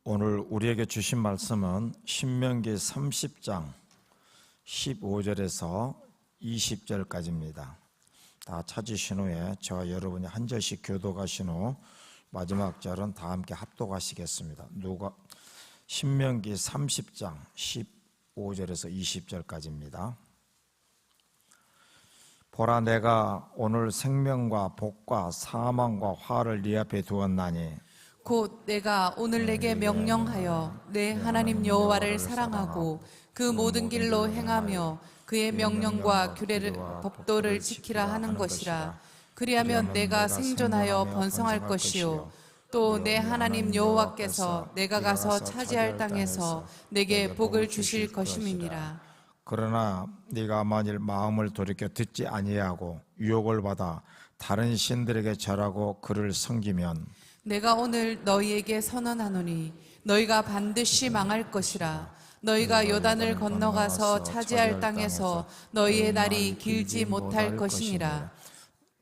오늘 우리에게 주신 말씀은 신명기 30장 15절에서 20절까지입니다. 다 찾으신 후에 저와 여러분이 한 절씩 교독하신 후 마지막 절은 다 함께 합독하시겠습니다. 신명기 30장 15절에서 20절까지입니다. 보라, 내가 오늘 생명과 복과 사망과 화를 네 앞에 두었나니 곧 내가 오늘 내게 명령하여 내 하나님 여호와를 사랑하고 그 모든 길로 행하며 그의 명령과 규례를 법도를 지키라 하는 것이라. 그리하면 내가 생존하여 번성할 것이요 또 내 하나님 여호와께서 내가 가서 차지할 땅에서 내게 복을 주실 것임이니라. 그러나 네가 만일 마음을 돌이켜 듣지 아니하고 유혹을 받아 다른 신들에게 절하고 그를 섬기면 내가 오늘 너희에게 선언하노니 너희가 반드시 망할 것이라. 너희가 요단을 건너가서 차지할 땅에서 너희의 날이 길지 못할 것이니라.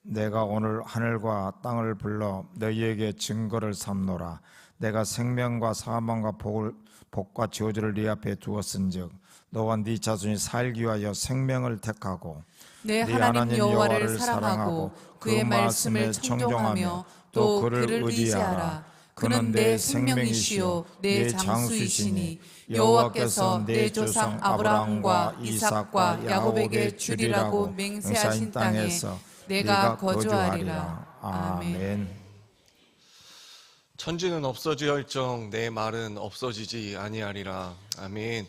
내가 오늘 하늘과 땅을 불러 너희에게 증거를 삼노라. 내가 생명과 사망과 복과 저주를 네 앞에 두었은즉 너와 네 자손이 살기 위하여 생명을 택하고 내 하나님 여호와를 사랑하고 그의 말씀을 청종하며 또 그를 의지하라. 그는 내 생명이시요 내 장수이시니 여호와께서 내 조상 아브라함과 이삭과 야곱에게 주리라고 맹세하신 땅에서 내가 거주하리라. 아멘. 천지는 없어지할정 내 말은 없어지지 아니하리라. 아멘.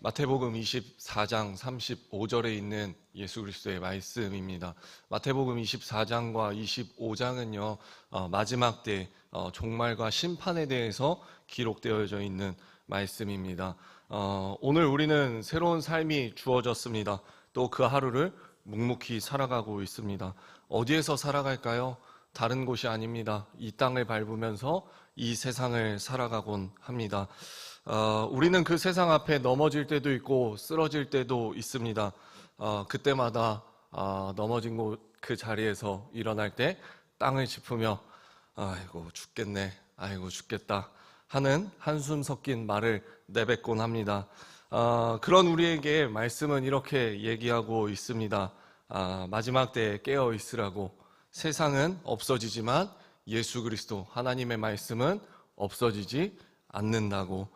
마태복음 24장 35절에 있는 예수 그리스도의 말씀입니다. 마태복음 24장과 25장은요 마지막 때 종말과 심판에 대해서 기록되어져 있는 말씀입니다. 오늘 우리는 새로운 삶이 주어졌습니다. 또 그 하루를 묵묵히 살아가고 있습니다. 어디에서 살아갈까요? 다른 곳이 아닙니다. 이 땅을 밟으면서 이 세상을 살아가곤 합니다. 우리는 그 세상 앞에 넘어질 때도 있고 쓰러질 때도 있습니다. 그때마다 넘어진 그 자리에서 일어날 때 땅을 짚으며 아이고 죽겠네, 아이고 죽겠다 하는 한숨 섞인 말을 내뱉곤 합니다. 그런 우리에게 말씀은 이렇게 얘기하고 있습니다. 마지막 때에 깨어 있으라고. 세상은 없어지지만 예수 그리스도 하나님의 말씀은 없어지지 않는다고.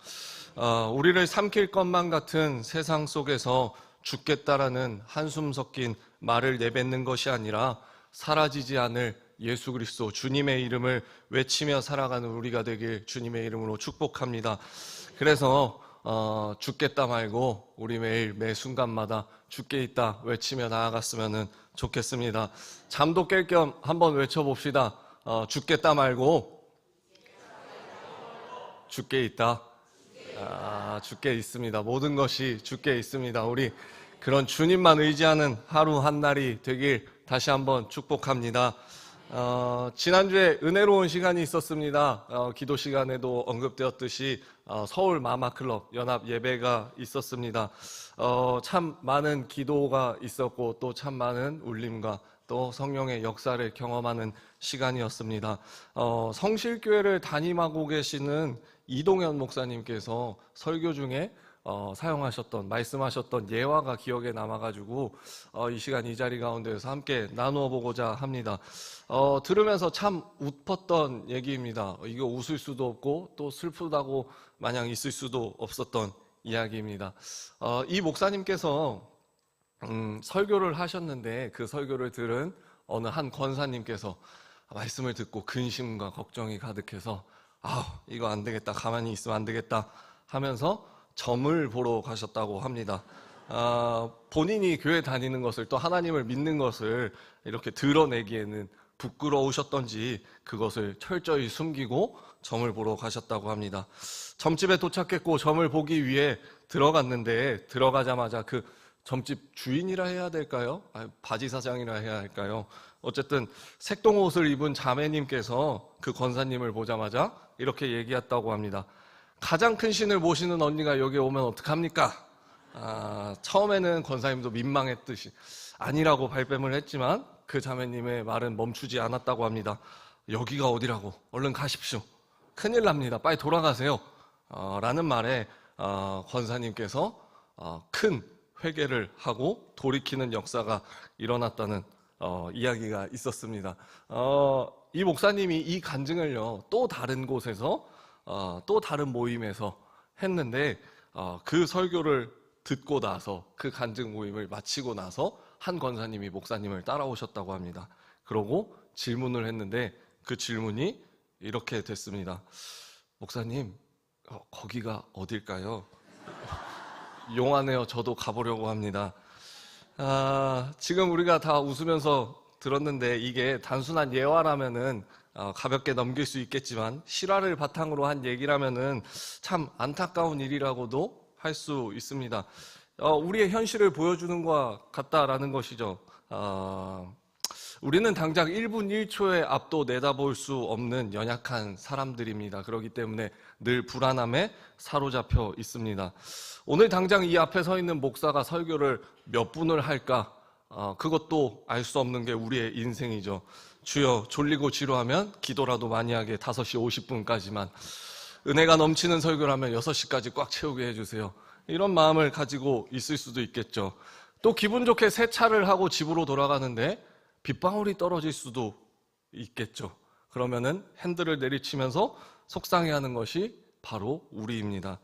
우리를 삼킬 것만 같은 세상 속에서 죽겠다라는 한숨 섞인 말을 내뱉는 것이 아니라 사라지지 않을 예수 그리스도 주님의 이름을 외치며 살아가는 우리가 되길 주님의 이름으로 축복합니다. 그래서 죽겠다 말고 우리 매일 매 순간마다 죽게 있다 외치며 나아갔으면 좋겠습니다. 잠도 깰 겸 한번 외쳐봅시다. 죽겠다 말고 죽게 있다. 죽게 있습니다. 모든 것이 죽게 있습니다. 우리 그런 주님만 의지하는 하루 한 날이 되길 다시 한번 축복합니다. 지난주에 은혜로운 시간이 있었습니다. 기도 시간에도 언급되었듯이 서울 마마클럽 연합 예배가 있었습니다. 참 많은 기도가 있었고 또 참 많은 울림과 또 성령의 역사를 경험하는 시간이었습니다. 성실교회를 담임하고 계시는 이동현 목사님께서 설교 중에 사용하셨던 말씀하셨던 예화가 기억에 남아가지고 이 시간 이 자리 가운데에서 함께 나누어 보고자 합니다. 들으면서 참 웃었던 얘기입니다. 이거 웃을 수도 없고 또 슬프다고 마냥 있을 수도 없었던 이야기입니다. 이 목사님께서 설교를 하셨는데 그 설교를 들은 어느 한 권사님께서 말씀을 듣고 근심과 걱정이 가득해서 이거 안 되겠다, 가만히 있으면 안 되겠다 하면서 점을 보러 가셨다고 합니다. 본인이 교회 다니는 것을 또 하나님을 믿는 것을 이렇게 드러내기에는 부끄러우셨던지 그것을 철저히 숨기고 점을 보러 가셨다고 합니다. 점집에 도착했고 점을 보기 위해 들어갔는데 들어가자마자 그 점집 주인이라 해야 될까요? 바지 사장이라 해야 할까요? 어쨌든 색동옷을 입은 자매님께서 그 권사님을 보자마자 이렇게 얘기했다고 합니다. 가장 큰 신을 모시는 언니가 여기 오면 어떡합니까? 처음에는 권사님도 민망했듯이 아니라고 발뺌을 했지만 그 자매님의 말은 멈추지 않았다고 합니다. 여기가 어디라고? 얼른 가십시오. 큰일 납니다. 빨리 돌아가세요. 라는 말에 권사님께서 큰 회개를 하고 돌이키는 역사가 일어났다는 이야기가 있었습니다. 이 목사님이 이 간증을요, 또 다른 곳에서 또 다른 모임에서 했는데 그 설교를 듣고 나서, 그 간증 모임을 마치고 나서 한 권사님이 목사님을 따라오셨다고 합니다. 그러고 질문을 했는데 그 질문이 이렇게 됐습니다. 목사님, 거기가 어딜까요? 용하네요. 저도 가보려고 합니다. 지금 우리가 다 웃으면서 들었는데 이게 단순한 예화라면은 가볍게 넘길 수 있겠지만, 실화를 바탕으로 한 얘기라면은 참 안타까운 일이라고도 할 수 있습니다. 우리의 현실을 보여주는 것과 같다라는 것이죠. 우리는 당장 1분 1초의 앞도 내다볼 수 없는 연약한 사람들입니다. 그렇기 때문에 늘 불안함에 사로잡혀 있습니다. 오늘 당장 이 앞에 서 있는 목사가 설교를 몇 분을 할까? 그것도 알 수 없는 게 우리의 인생이죠. 주여, 졸리고 지루하면 기도라도 많이 하게 5시 50분까지만, 은혜가 넘치는 설교를 하면 6시까지 꽉 채우게 해주세요. 이런 마음을 가지고 있을 수도 있겠죠. 또 기분 좋게 세차를 하고 집으로 돌아가는데 빗방울이 떨어질 수도 있겠죠. 그러면은 핸들을 내리치면서 속상해하는 것이 바로 우리입니다.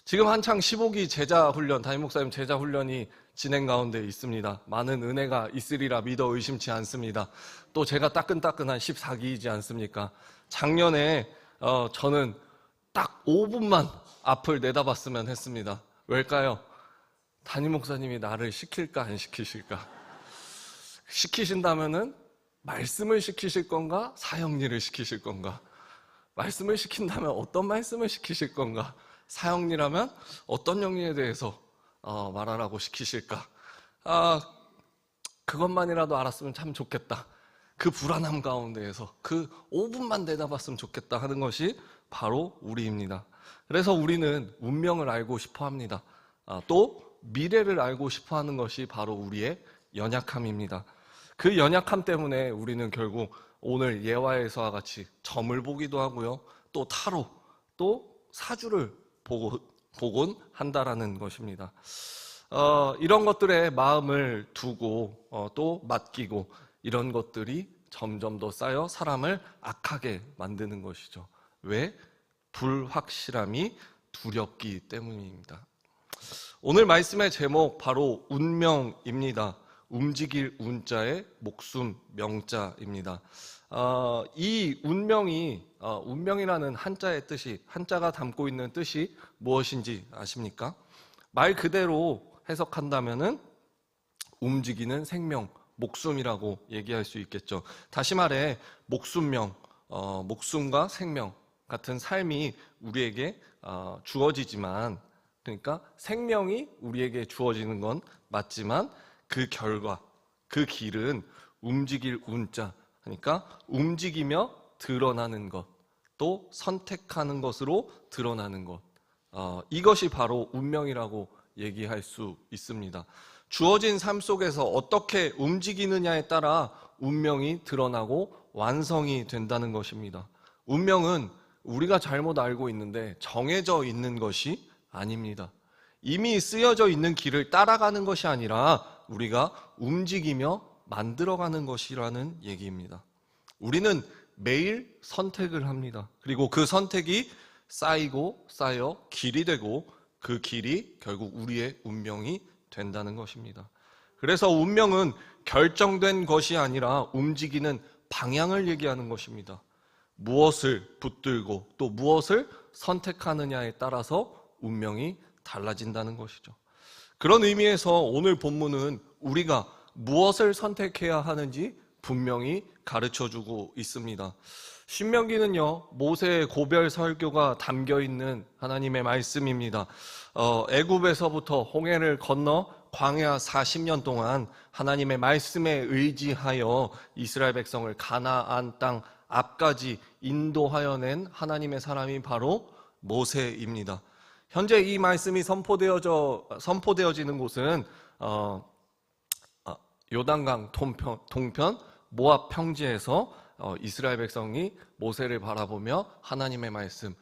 지금 한창 15기 제자훈련, 담임목사님 제자훈련이 진행 가운데 있습니다. 많은 은혜가 있으리라 믿어 의심치 않습니다. 또 제가 따끈따끈한 14기이지 않습니까? 작년에 저는 딱 5분만 앞을 내다봤으면 했습니다. 왜일까요? 담임목사님이 나를 시킬까 안 시키실까? 시키신다면은 말씀을 시키실 건가? 사형리를 시키실 건가? 말씀을 시킨다면 어떤 말씀을 시키실 건가? 사형리라면 어떤 형리에 대해서 말하라고 시키실까? 그것만이라도 알았으면 참 좋겠다. 그 불안함 가운데에서 그 5분만 내다봤으면 좋겠다 하는 것이 바로 우리입니다. 그래서 우리는 운명을 알고 싶어 합니다. 또 미래를 알고 싶어 하는 것이 바로 우리의 연약함입니다. 그 연약함 때문에 우리는 결국 오늘 예화에서와 같이 점을 보기도 하고요, 또 타로, 또 사주를 보곤 한다라는 것입니다. 이런 것들에 마음을 두고 또 맡기고, 이런 것들이 점점 더 쌓여 사람을 악하게 만드는 것이죠. 왜? 불확실함이 두렵기 때문입니다. 오늘 말씀의 제목 바로 운명입니다. 움직일 운자의 목숨 명자입니다. 이 운명이, 운명이라는 한자의 뜻이, 한자가 담고 있는 뜻이 무엇인지 아십니까? 말 그대로 해석한다면은 움직이는 생명, 목숨이라고 얘기할 수 있겠죠. 다시 말해 목숨명, 목숨과 생명 같은 삶이 우리에게 주어지지만, 그러니까 생명이 우리에게 주어지는 건 맞지만 그 결과, 그 길은 움직일 운자, 그러니까 움직이며 드러나는 것, 또 선택하는 것으로 드러나는 것, 이것이 바로 운명이라고 얘기할 수 있습니다. 주어진 삶 속에서 어떻게 움직이느냐에 따라 운명이 드러나고 완성이 된다는 것입니다. 운명은 우리가 잘못 알고 있는데 정해져 있는 것이 아닙니다. 이미 쓰여져 있는 길을 따라가는 것이 아니라 우리가 움직이며 만들어가는 것이라는 얘기입니다. 우리는 매일 선택을 합니다. 그리고 그 선택이 쌓이고 쌓여 길이 되고, 그 길이 결국 우리의 운명이 된다는 것입니다. 그래서 운명은 결정된 것이 아니라 움직이는 방향을 얘기하는 것입니다. 무엇을 붙들고 또 무엇을 선택하느냐에 따라서 운명이 달라진다는 것이죠. 그런 의미에서 오늘 본문은 우리가 무엇을 선택해야 하는지 분명히 가르쳐주고 있습니다. 신명기는요, 모세의 고별 설교가 담겨있는 하나님의 말씀입니다. 애굽에서부터 홍해를 건너 광야 40년 동안 하나님의 말씀에 의지하여 이스라엘 백성을 가나안 땅 앞까지 인도하여 낸 하나님의 사람이 바로 모세입니다. 현재 이 말씀이 선포되어지는 곳은 요단강 동편 모압 평지에서 이스라엘 백성이 모세를 바라보며 하나님의 말씀,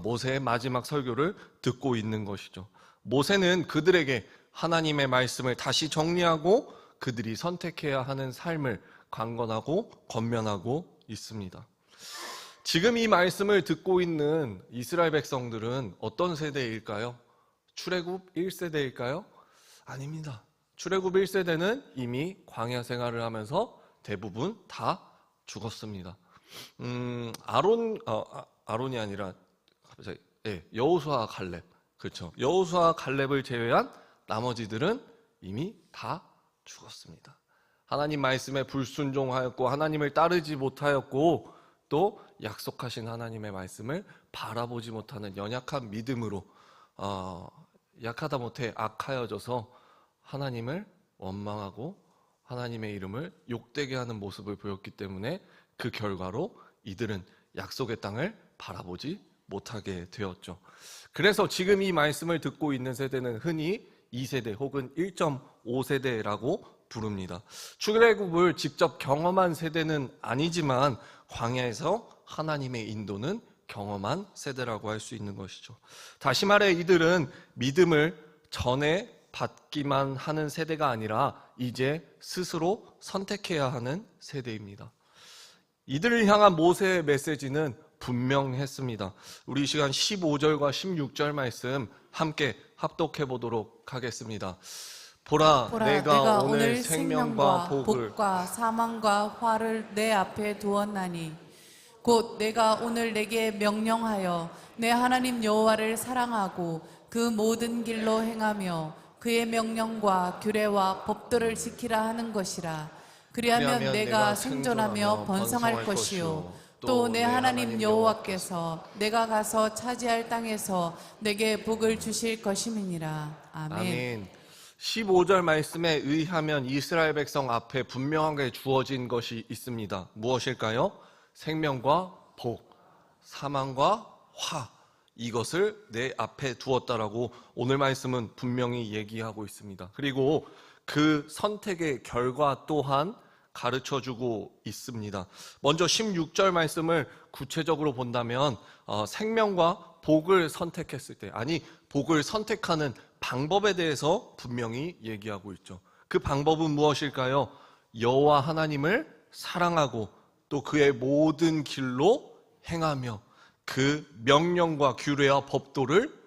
모세의 마지막 설교를 듣고 있는 것이죠. 모세는 그들에게 하나님의 말씀을 다시 정리하고 그들이 선택해야 하는 삶을 강권하고 권면하고 있습니다. 지금 이 말씀을 듣고 있는 이스라엘 백성들은 어떤 세대일까요? 출애굽 1세대일까요? 아닙니다. 출애굽 1세대는 이미 광야 생활을 하면서 대부분 다 죽었습니다. 아론이 아니라 갑자기 여호수아 갈렙, 그렇죠. 여호수아 갈렙을 제외한 나머지들은 이미 다 죽었습니다. 하나님 말씀에 불순종하였고 하나님을 따르지 못하였고 또 약속하신 하나님의 말씀을 바라보지 못하는 연약한 믿음으로 약하다 못해 악하여져서 하나님을 원망하고 하나님의 이름을 욕되게 하는 모습을 보였기 때문에 그 결과로 이들은 약속의 땅을 바라보지 못하게 되었죠. 그래서 지금 이 말씀을 듣고 있는 세대는 흔히 2세대 혹은 1.5세대라고 부릅니다. 출애굽을 직접 경험한 세대는 아니지만 광야에서 하나님의 인도는 경험한 세대라고 할 수 있는 것이죠. 다시 말해 이들은 믿음을 전에 받기만 하는 세대가 아니라 이제 스스로 선택해야 하는 세대입니다. 이들을 향한 모세의 메시지는 분명했습니다. 우리 이 시간 15절과 16절 말씀 함께 합독해 보도록 하겠습니다. 보라, 내가 오늘 생명과 복과 사망과 화를 내 앞에 두었나니 곧 내가 오늘 내게 명령하여 내 하나님 여호와를 사랑하고 그 모든 길로 행하며 그의 명령과 규례와 법도를 지키라 하는 것이라. 그리하면 내가 생존하며 번성할 것이요 또 내 하나님 여호와께서 내가 가서 차지할 땅에서 내게 복을 주실 것임이니라. 아멘. 15절 말씀에 의하면 이스라엘 백성 앞에 분명하게 주어진 것이 있습니다. 무엇일까요? 생명과 복, 사망과 화, 이것을 내 앞에 두었다라고 오늘 말씀은 분명히 얘기하고 있습니다. 그리고 그 선택의 결과 또한 가르쳐주고 있습니다. 먼저 16절 말씀을 구체적으로 본다면 생명과 복을 선택했을 때, 아니 복을 선택하는 방법에 대해서 분명히 얘기하고 있죠. 그 방법은 무엇일까요? 여호와 하나님을 사랑하고 또 그의 모든 길로 행하며 그 명령과 규례와 법도를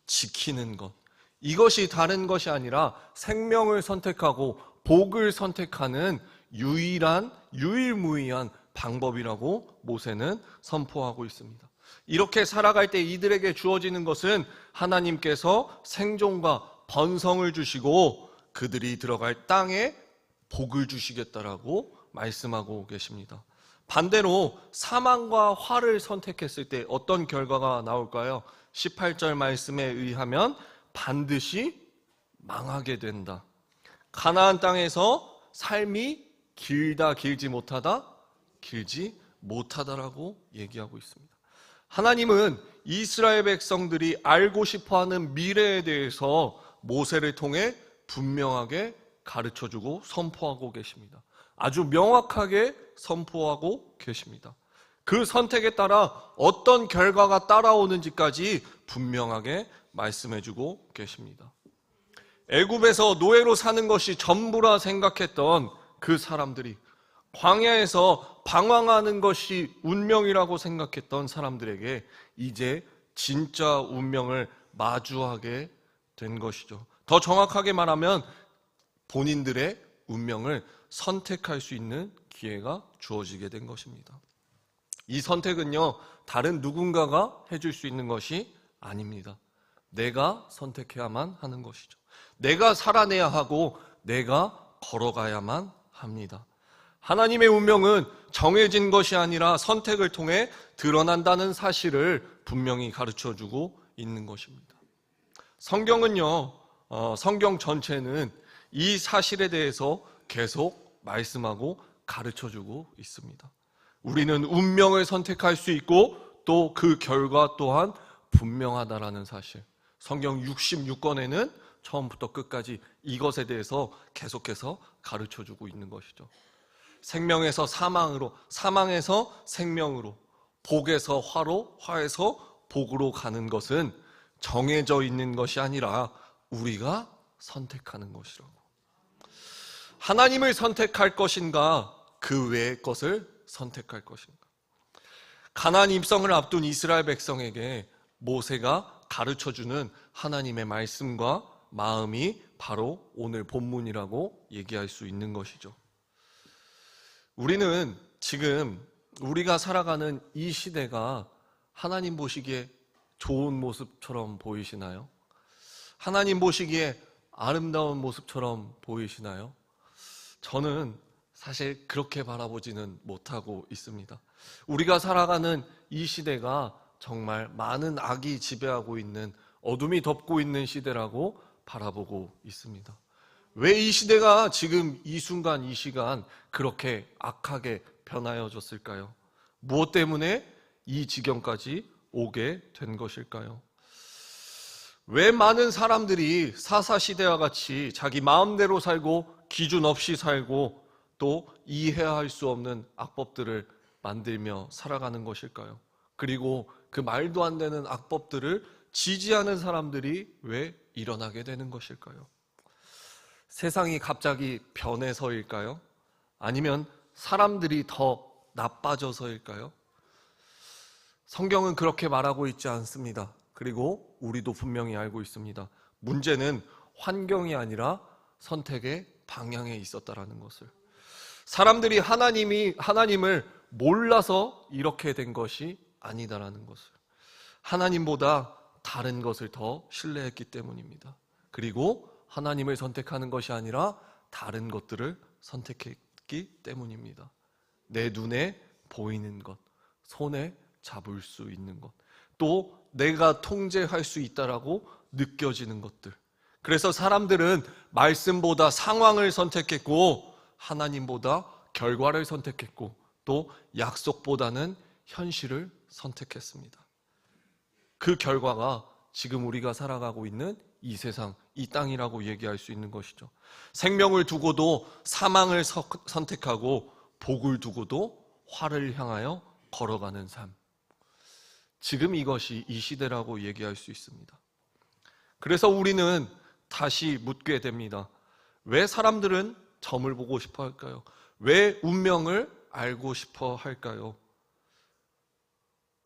지키는 것. 이것이 다른 것이 아니라 생명을 선택하고 복을 선택하는 유일무이한 방법이라고 모세는 선포하고 있습니다. 이렇게 살아갈 때 이들에게 주어지는 것은 하나님께서 생존과 번성을 주시고 그들이 들어갈 땅에 복을 주시겠다라고 말씀하고 계십니다. 반대로 사망과 화를 선택했을 때 어떤 결과가 나올까요? 18절 말씀에 의하면 반드시 망하게 된다. 가나안 땅에서 삶이 길지 못하다라고 얘기하고 있습니다. 하나님은 이스라엘 백성들이 알고 싶어하는 미래에 대해서 모세를 통해 분명하게 가르쳐주고 선포하고 계십니다. 아주 명확하게 선포하고 계십니다. 그 선택에 따라 어떤 결과가 따라오는지까지 분명하게 말씀해주고 계십니다. 애굽에서 노예로 사는 것이 전부라 생각했던 그 사람들이, 광야에서 방황하는 것이 운명이라고 생각했던 사람들에게 이제 진짜 운명을 마주하게 된 것이죠. 더 정확하게 말하면 본인들의 운명을 선택할 수 있는 기회가 주어지게 된 것입니다. 이 선택은요, 다른 누군가가 해줄 수 있는 것이 아닙니다. 내가 선택해야만 하는 것이죠. 내가 살아내야 하고 내가 걸어가야만 합니다. 하나님의 운명은 정해진 것이 아니라 선택을 통해 드러난다는 사실을 분명히 가르쳐주고 있는 것입니다. 성경은요, 성경 전체는 이 사실에 대해서 계속 말씀하고 가르쳐주고 있습니다. 우리는 운명을 선택할 수 있고 또 그 결과 또한 분명하다라는 사실. 성경 66권에는 처음부터 끝까지 이것에 대해서 계속해서 가르쳐주고 있는 것이죠. 생명에서 사망으로, 사망에서 생명으로, 복에서 화로, 화에서 복으로 가는 것은 정해져 있는 것이 아니라 우리가 선택하는 것이라고. 하나님을 선택할 것인가, 그 외의 것을 선택할 것인가. 가나안 입성을 앞둔 이스라엘 백성에게 모세가 가르쳐주는 하나님의 말씀과 마음이 바로 오늘 본문이라고 얘기할 수 있는 것이죠. 우리는 지금 우리가 살아가는 이 시대가 하나님 보시기에 좋은 모습처럼 보이시나요? 하나님 보시기에 아름다운 모습처럼 보이시나요? 저는 사실 그렇게 바라보지는 못하고 있습니다. 우리가 살아가는 이 시대가 정말 많은 악이 지배하고 있는, 어둠이 덮고 있는 시대라고 바라보고 있습니다. 왜 이 시대가 지금 이 순간 이 시간 그렇게 악하게 변하여졌을까요? 무엇 때문에 이 지경까지 오게 된 것일까요? 왜 많은 사람들이 사사시대와 같이 자기 마음대로 살고 기준 없이 살고 또 이해할 수 없는 악법들을 만들며 살아가는 것일까요? 그리고 그 말도 안 되는 악법들을 지지하는 사람들이 왜 일어나게 되는 것일까요? 세상이 갑자기 변해서일까요? 아니면 사람들이 더 나빠져서일까요? 성경은 그렇게 말하고 있지 않습니다. 그리고 우리도 분명히 알고 있습니다. 문제는 환경이 아니라 선택의 방향에 있었다라는 것을. 사람들이 하나님을 몰라서 이렇게 된 것이 아니다라는 것을. 하나님보다 다른 것을 더 신뢰했기 때문입니다. 그리고 하나님을 선택하는 것이 아니라 다른 것들을 선택했기 때문입니다. 내 눈에 보이는 것, 손에 잡을 수 있는 것, 또 내가 통제할 수 있다라고 느껴지는 것들. 그래서 사람들은 말씀보다 상황을 선택했고 하나님보다 결과를 선택했고 또 약속보다는 현실을 선택했습니다. 그 결과가 지금 우리가 살아가고 있는 이 세상, 이 땅이라고 얘기할 수 있는 것이죠. 생명을 두고도 사망을 선택하고 복을 두고도 화를 향하여 걸어가는 삶. 지금 이것이 이 시대라고 얘기할 수 있습니다. 그래서 우리는 다시 묻게 됩니다. 왜 사람들은 점을 보고 싶어 할까요? 왜 운명을 알고 싶어 할까요?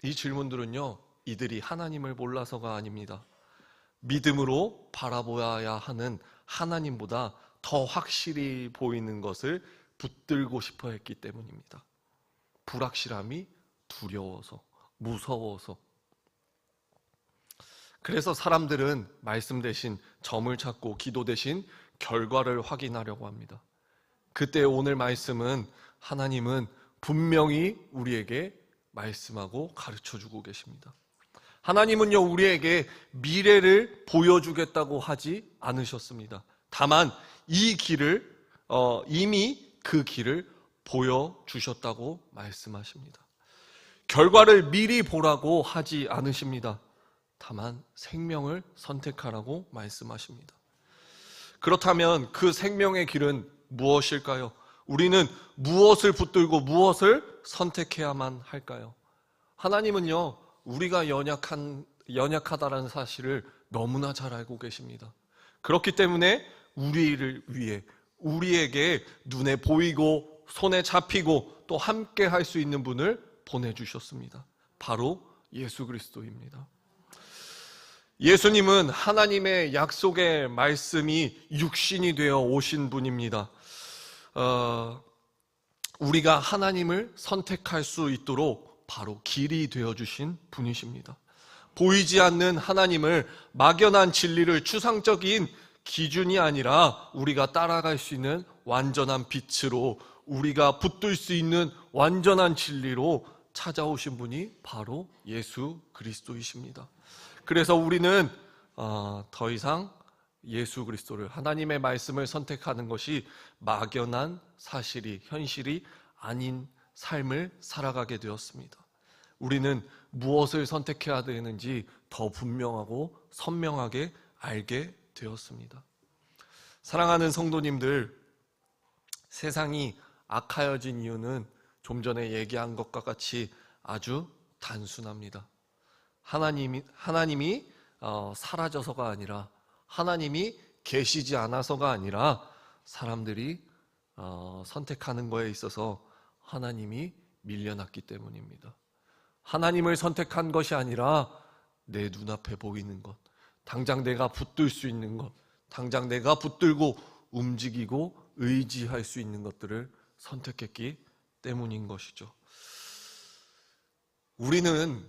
이 질문들은요, 이들이 하나님을 몰라서가 아닙니다. 믿음으로 바라보아야 하는 하나님보다 더 확실히 보이는 것을 붙들고 싶어 했기 때문입니다. 불확실함이 두려워서, 무서워서. 그래서 사람들은 말씀 대신 점을 찾고 기도 대신 결과를 확인하려고 합니다. 그때 오늘 말씀은 하나님은 분명히 우리에게 말씀하고 가르쳐주고 계십니다. 하나님은요, 우리에게 미래를 보여주겠다고 하지 않으셨습니다. 다만 이 길을 이미 그 길을 보여주셨다고 말씀하십니다. 결과를 미리 보라고 하지 않으십니다. 다만 생명을 선택하라고 말씀하십니다. 그렇다면 그 생명의 길은 무엇일까요? 우리는 무엇을 붙들고 무엇을 선택해야만 할까요? 하나님은요, 우리가 연약하다라는 사실을 너무나 잘 알고 계십니다. 그렇기 때문에 우리를 위해, 우리에게 눈에 보이고 손에 잡히고 또 함께 할 수 있는 분을 보내주셨습니다. 바로 예수 그리스도입니다. 예수님은 하나님의 약속의 말씀이 육신이 되어 오신 분입니다. 우리가 하나님을 선택할 수 있도록 바로 길이 되어주신 분이십니다. 보이지 않는 하나님을, 막연한 진리를 추상적인 기준이 아니라 우리가 따라갈 수 있는 완전한 빛으로, 우리가 붙들 수 있는 완전한 진리로 찾아오신 분이 바로 예수 그리스도이십니다. 그래서 우리는 더 이상 예수 그리스도를, 하나님의 말씀을 선택하는 것이 막연한 사실이, 현실이 아닌 삶을 살아가게 되었습니다. 우리는 무엇을 선택해야 되는지 더 분명하고 선명하게 알게 되었습니다. 사랑하는 성도님들, 세상이 악하여진 이유는 좀 전에 얘기한 것과 같이 아주 단순합니다. 하나님이 사라져서가 아니라, 하나님이 계시지 않아서가 아니라, 사람들이 선택하는 거에 있어서 하나님이 밀려났기 때문입니다. 하나님을 선택한 것이 아니라 내 눈앞에 보이는 것, 당장 내가 붙들 수 있는 것, 당장 내가 붙들고 움직이고 의지할 수 있는 것들을 선택했기 때문인 것이죠. 우리는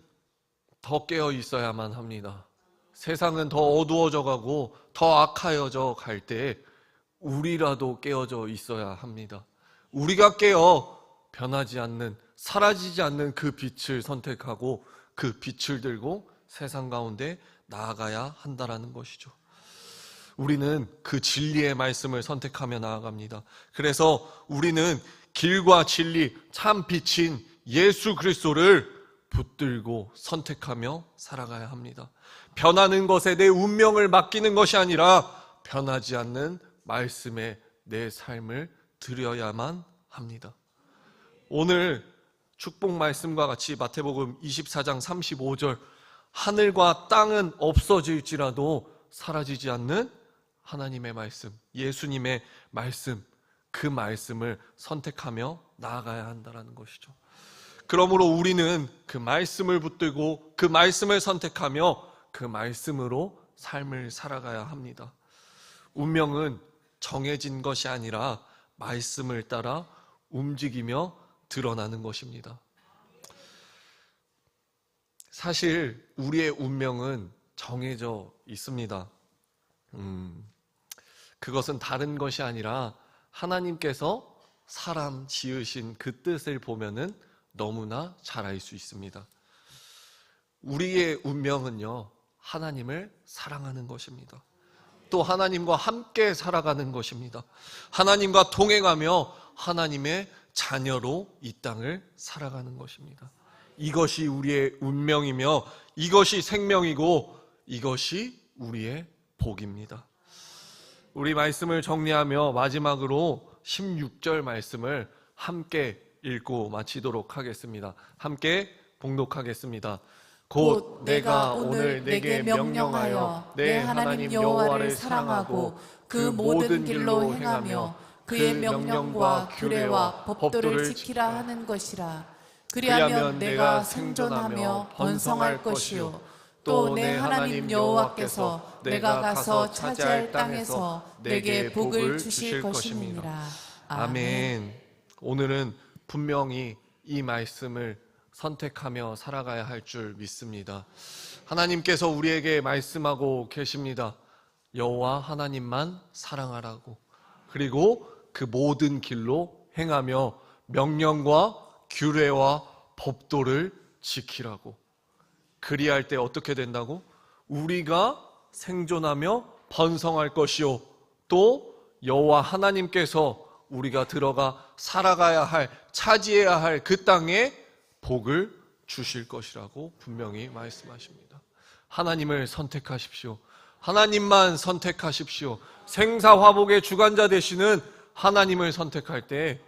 더 깨어 있어야만 합니다. 세상은 더 어두워져 가고 더 악하여져 갈 때 우리라도 깨어져 있어야 합니다. 우리가 깨어 변하지 않는, 사라지지 않는 그 빛을 선택하고 그 빛을 들고 세상 가운데 나아가야 한다라는 것이죠. 우리는 그 진리의 말씀을 선택하며 나아갑니다. 그래서 우리는 길과 진리, 참 빛인 예수 그리스도를 붙들고 선택하며 살아가야 합니다. 변하는 것에 내 운명을 맡기는 것이 아니라 변하지 않는 말씀에 내 삶을 드려야만 합니다. 오늘 축복 말씀과 같이 마태복음 24장 35절, 하늘과 땅은 없어질지라도 사라지지 않는 하나님의 말씀, 예수님의 말씀, 그 말씀을 선택하며 나아가야 한다는 것이죠. 그러므로 우리는 그 말씀을 붙들고 그 말씀을 선택하며 그 말씀으로 삶을 살아가야 합니다. 운명은 정해진 것이 아니라 말씀을 따라 움직이며 드러나는 것입니다. 사실 우리의 운명은 정해져 있습니다. 그것은 다른 것이 아니라 하나님께서 사람 지으신 그 뜻을 보면은 너무나 잘 알 수 있습니다. 우리의 운명은요, 하나님을 사랑하는 것입니다. 또 하나님과 함께 살아가는 것입니다. 하나님과 동행하며 하나님의 자녀로 이 땅을 살아가는 것입니다. 이것이 우리의 운명이며 이것이 생명이고 이것이 우리의 복입니다. 우리 말씀을 정리하며 마지막으로 16절 말씀을 함께 읽고 마치도록 하겠습니다. 함께 봉독하겠습니다. 곧 내가 오늘 내게 명령하여 내 하나님 여호와를 사랑하고 그 모든 길로 행하며 그의 명령과 규례와 법도를 지키라 하는 것이라. 그리하면 내가 생존하며 번성할 것이요 또 내 하나님 여호와께서 내가 가서 차지할 땅에서 내게 복을 주실 것임이니라. 아멘. 오늘은 분명히 이 말씀을 선택하며 살아가야 할 줄 믿습니다. 하나님께서 우리에게 말씀하고 계십니다. 여호와 하나님만 사랑하라고, 그리고 그 모든 길로 행하며 명령과 규례와 법도를 지키라고. 그리할 때 어떻게 된다고? 우리가 생존하며 번성할 것이요 또 여호와 하나님께서 우리가 들어가 살아가야 할, 차지해야 할 그 땅에 복을 주실 것이라고 분명히 말씀하십니다. 하나님을 선택하십시오. 하나님만 선택하십시오. 생사화복의 주관자 되시는 하나님을 선택할 때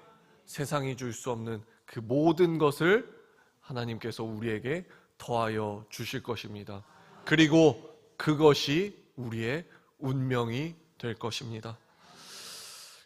세상이 줄 수 없는 그 모든 것을 하나님께서 우리에게 더하여 주실 것입니다. 그리고 그것이 우리의 운명이 될 것입니다.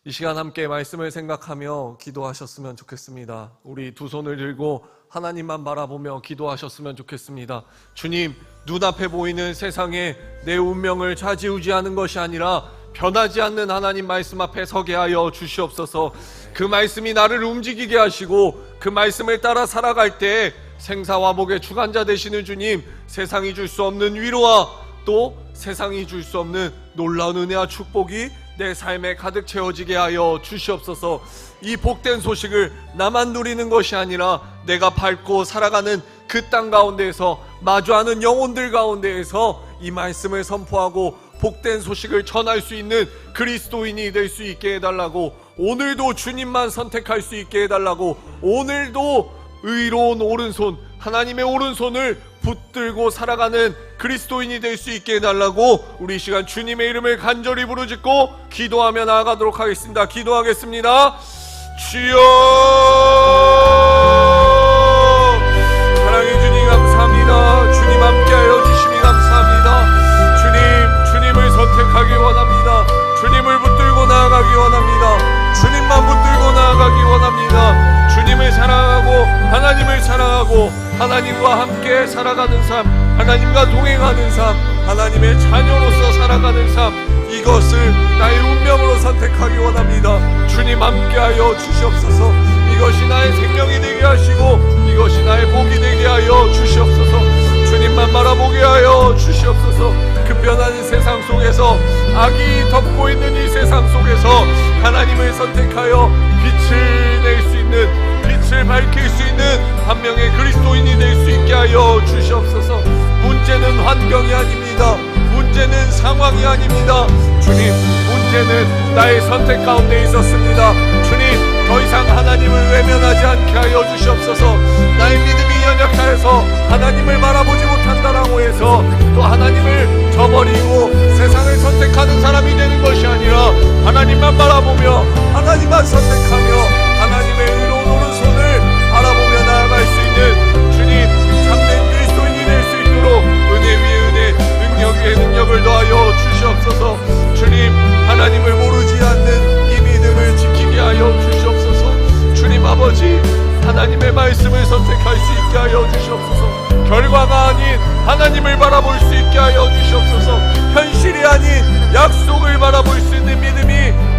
이 시간 함께 말씀을 생각하며 기도하셨으면 좋겠습니다. 우리 두 손을 들고 하나님만 바라보며 기도하셨으면 좋겠습니다. 주님, 눈앞에 보이는 세상에 내 운명을 좌지우지하는 것이 아니라 변하지 않는 하나님 말씀 앞에 서게 하여 주시옵소서. 그 말씀이 나를 움직이게 하시고 그 말씀을 따라 살아갈 때 생사화복의 주관자 되시는 주님, 세상이 줄 수 없는 위로와 또 세상이 줄 수 없는 놀라운 은혜와 축복이 내 삶에 가득 채워지게 하여 주시옵소서. 이 복된 소식을 나만 누리는 것이 아니라 내가 밟고 살아가는 그 땅 가운데에서 마주하는 영혼들 가운데에서 이 말씀을 선포하고 복된 소식을 전할 수 있는 그리스도인이 될 수 있게 해달라고, 오늘도 주님만 선택할 수 있게 해달라고, 오늘도 의로운 오른손, 하나님의 오른손을 붙들고 살아가는 그리스도인이 될 수 있게 해달라고 우리 이 시간 주님의 이름을 간절히 부르짖고 기도하며 나아가도록 하겠습니다. 기도하겠습니다. 주여 사랑의 주님 감사합니다. 주님 함께하여 주심이 감사합니다. 주님을 선택하기 원합니다. 주님을 붙들고 나아가기 원합니다. 주님만 붙들고 나아가기 원합니다. 주님을 사랑하고 하나님을 사랑하고 하나님과 함께 살아가는 삶, 하나님과 동행하는 삶, 하나님의 자녀로서 살아가는 삶, 이것을 나의 운명으로 선택하기 원합니다. 주님 함께하여 주시옵소서. 이것이 나의 생명이 되게 하시고 이것이 나의 복이 되게 하여 주시옵소서. 주님만 바라보게 하여 주시옵소서. 급변하는 세상 속에서, 악이 덮고 있는 이 세상 속에서 하나님을 선택하여 빛을 낼 수 있는, 빛을 밝힐 수 있는 한 명의 그리스도인이 될 수 있게 하여 주시옵소서. 문제는 환경이 아닙니다. 문제는 상황이 아닙니다. 주님, 문제는 나의 선택 가운데 있었습니다. 주님, 더 이상 하나님을 외면하지 않게 하여 주시옵소서. 나의 믿음이 연약하여서 하나님을 바라보지 못한다라고 해서 또 하나님을 저버리고 세상을 선택하는 사람이 되는 것이 아니라 하나님만 바라보며 하나님만 선택하며 하나님의 의로운 오른손을 바라보며 나아갈 수 있는 주님, 참된 그리스도인이 될 수 있도록 은혜 위에 은혜, 능력 위에 능력을 더하여 주시옵소서. 주님, 하나님을 모르지 않는 이 믿음을 지키게 하여 주시옵소서. 주님 아버지, 하나님의 말씀을 선택할 수 있게 하여 주시옵소서. 결과가 아닌 하나님을 바라볼 수 있게 하여 주시옵소서. 현실이 아닌 약속을 바라볼 수 있는 믿음이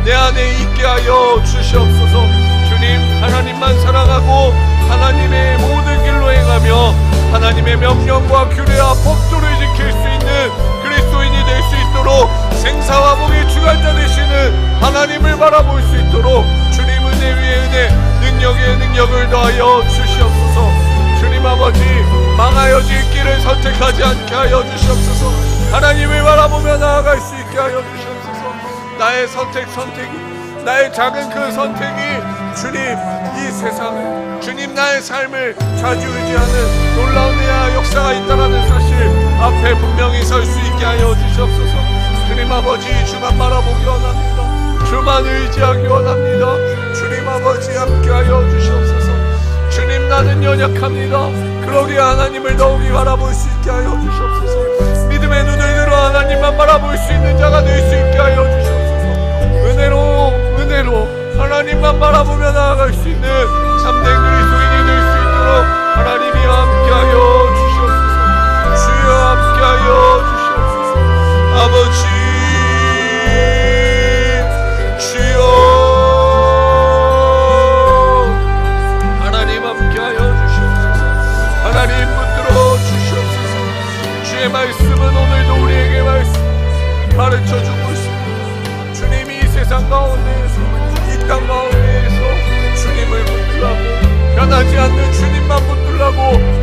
내 안에 있게 하여 주시옵소서. 주님, 하나님만 사랑하고 하나님의 모든 길로 행하며 하나님의 명령과 규례와 법도를 지킬 수 있는 그리스도인이 될 수 있도록 생사와 복의 주관자 되시는 하나님을 바라볼 수 있도록 주님 은혜 위에 은혜, 능력 위에 능력을 더하여 주시옵소서. 주님 아버지, 망하여질 길을 선택하지 않게 하여 주시옵소서. 하나님을 바라보며 나아갈 수 있게 하여 주시옵소서. 나의 선택이, 나의 작은 그 선택이 주님, 이 세상을, 주님 나의 삶을 좌지우지하는 놀라운 은혜와 역사가 있다는 사실 앞에 분명히 설 수 있게 하여 주시옵소서. 주님 아버지, 주만 바라보기 원합니다. 주만 의지하기 원합니다. 주님 아버지, 함께하여 주시옵소서. 주님, 나는 연약합니다. 그러기에 하나님을 더욱이 바라볼 수 있게 하여 주시옵소서. 믿음의 눈을 들어 하나님만 바라볼 수 있는 자가 될 수 있게 하여 주시옵소서. 은혜로 하나님만 바라보며 나아갈 수 있는 참된 그리스도인이 될 수 있도록 하나님이 함께하여 주시옵소서. 주여 함께하여 주시옵소서. 아버지, 주여 하나님 함께하여 주시옵소서. 하나님 붙들어 주시옵소서. 주의 말씀은 오늘도 우리에게 가르쳐주고 있습니다. 주님이 이 세상 가운데에서, 이 땅 가운데에서 주님을 붙들라고, 변하지 않는 주님만 붙들라고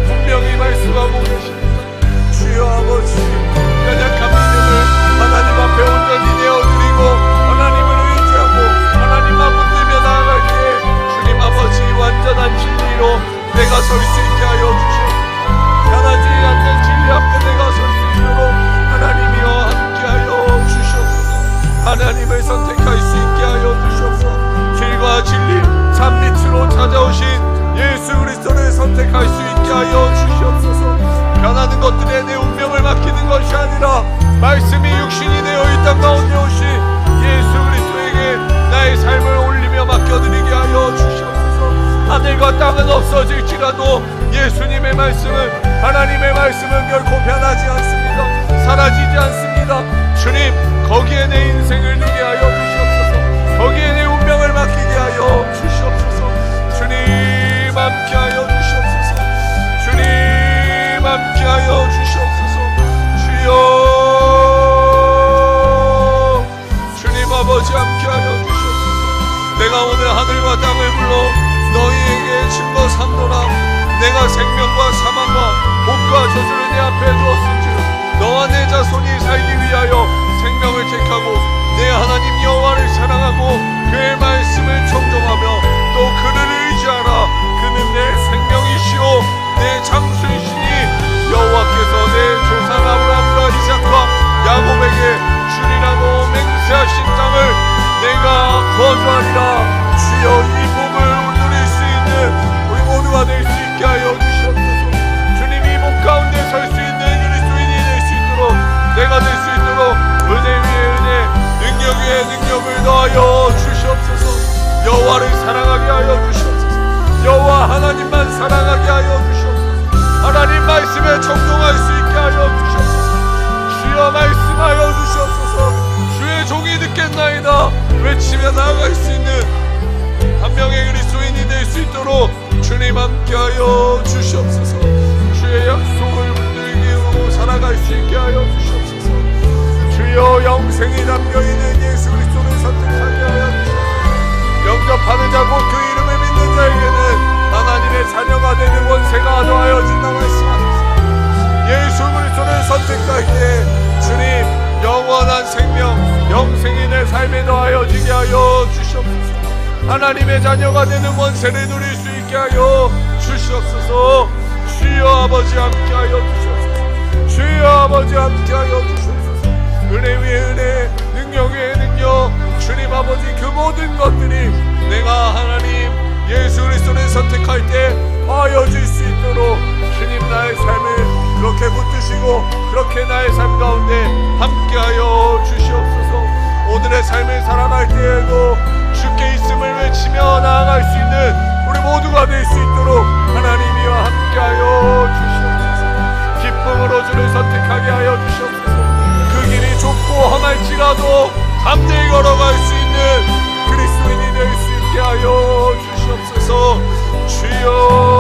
분명히 말씀하고 계십니다. 주여 아버지, 연약한 믿음을 하나님 앞에 온전히 내어드리고 하나님을 의지하고 하나님만 붙들며 나아가기에 주님 아버지, 완전한 진리로 내가 설 수 있게 하여 주시옵소서. 변하지 않는 진리 앞에 내가 설 수 있도록 하나님이여 함께하여 주시옵소서. 하나님을 선택할 수 있게 하여 주시옵소서. 길과 진리, 참빛으로 찾아오신 예수 그리스도를 선택할 수 있게 하여 주시옵소서. 변하는 것들에 내 운명을 맡기는 것이 아니라 말씀이 육신이 되어 이 땅 가운데 오신 예수 그리스도에게 나의 삶을 올리며 맡겨드리게 하여 주시옵소서. 하늘과 땅은 없어질지라도 예수님의 말씀은, 하나님의 말씀은 결코 변하지 않습니다. 사라지지 않습니다. 주님, 거기에 내 인생을 두게 하여 주시옵소서. 거기에 내 운명을 맡기게 하여 주시옵소서. 주님 함께하여 주시옵소서. 주님 함께하여 주시옵소서. 주여, 주님 아버지 함께하여 주시옵소서. 내가 오늘 하늘과 땅을 불러 너희에게 증거 삼노라. 내가 생명과 사망과 복과 저주를 내 앞에 두었은즉 너와 내 자손이 살기 위하여 생명을 택하고 내 하나님 여호와를 사랑하고 그의 말씀을 청종하며 또 그를 의지하라. 그는 내 생명이시오 내 장수이시니 여호와께서 하여 주시옵소서. 여호와 하나님만 사랑하게 하여 주시옵소서. 하나님 말씀에 청종할 수 있게 하여 주시옵소서. 주여 말씀하여 주시옵소서. 주의 종이 듣겠나이다 외치며 나아갈 수 있는 한 명의 그리스도인이 될 수 있도록 주님 함께하여 주시옵소서. 주의 약속을 붙들기로 살아갈 수 있게 하여 주시옵소서. 주여 영생이 담겨있는 예수 그리스도를 선택하게 하여 주시옵소서. 영접하는 자 곧 그 이름을 믿는 자에게는 하나님의 자녀가 되는 권세가 더하여진다 말씀하셨습니다. 예수 그리스도를 선택할 때 주님 영원한 생명 영생이 내 삶에 더하여지게 하여 주시옵소서. 하나님의 자녀가 되는 권세를 누릴 수 있게 하여 주시옵소서. 주여 아버지 함께하여 주시옵소서. 주여 아버지 함께하여 주시옵소서. 은혜 위에 은혜 능력 위에 능력 주님 아버지 그 모든 것들이 내가 하나님 예수 그리스도를 선택할 때 하여질 수 있도록 주님 나의 삶을 그렇게 붙드시고 그렇게 나의 삶 가운데 함께하여 주시옵소서. 오늘의 삶을 살아갈 때에도 주께 있음을 외치며 나아갈 수 있는 우리 모두가 될 수 있도록 하나님이와 함께하여 주시옵소서. 기쁨으로 주를 선택하게 하여 주시옵소서. 그 길이 좁고 험할지라도 담대히 걸어갈 수 있는 그리스도인이 될 수 있게 하여 주시옵소서. 주여